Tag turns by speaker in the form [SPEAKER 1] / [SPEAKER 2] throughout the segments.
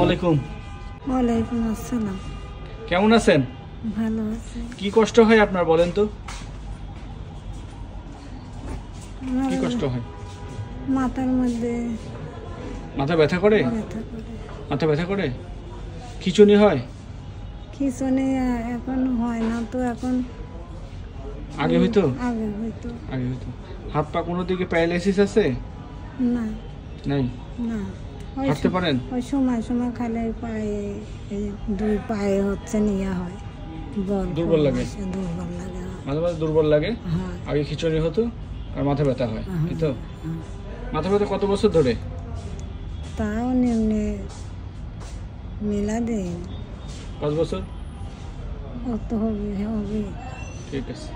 [SPEAKER 1] আলাইকুম।
[SPEAKER 2] ওয়ালাইকুম আসসালাম।
[SPEAKER 1] কেমন আছেন?
[SPEAKER 2] ভালো আছি।
[SPEAKER 1] কি কষ্ট হয় আপনার বলেন তো? কি কষ্ট হয়?
[SPEAKER 2] মাথার মধ্যে
[SPEAKER 1] মাথা ব্যথা করে?
[SPEAKER 2] ব্যথা করে।
[SPEAKER 1] মাথা ব্যথা করে? খিঁচুনি হয়?
[SPEAKER 2] খিঁচুনি এখন হয় না তো, এখন
[SPEAKER 1] আগে হইতো?
[SPEAKER 2] আগে হইতো।
[SPEAKER 1] আগে হইতো। হাত পা কোনো দিকে প্যারালাইসিস আছে?
[SPEAKER 2] না
[SPEAKER 1] নাই।
[SPEAKER 2] না,
[SPEAKER 1] হাঁটতে পারেন?
[SPEAKER 2] ওই সময় সময় খালি পায়ে, এই দুই পায়ে হচ্ছে নিয়ে হয়,
[SPEAKER 1] দুর্বল লাগে?
[SPEAKER 2] দুর্বল লাগে,
[SPEAKER 1] মাঝে মাঝে দুর্বল লাগে।
[SPEAKER 2] হ্যাঁ।
[SPEAKER 1] আগে খিঁচুনি হতো আর মাথা ব্যথা হয়,
[SPEAKER 2] হ্যাঁ,
[SPEAKER 1] এই তো?
[SPEAKER 2] হ্যাঁ।
[SPEAKER 1] মাথা ব্যথা কত বছর ধরে?
[SPEAKER 2] তাও নিম্নে মেলা দেয়
[SPEAKER 1] 5 বছর?
[SPEAKER 2] অত হবে হবে।
[SPEAKER 1] ঠিক আছে।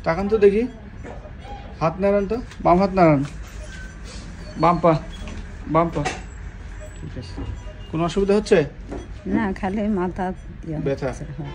[SPEAKER 1] তাকান তো দেখি, হাত নাড়ান তো, বাম হাত নাড়ান, বাম পা, বাম পা। ঠিক আছে। কোনো অসুবিধা হচ্ছে?
[SPEAKER 2] না, খালি মাথা
[SPEAKER 1] ব্যথা?
[SPEAKER 2] হ্যাঁ।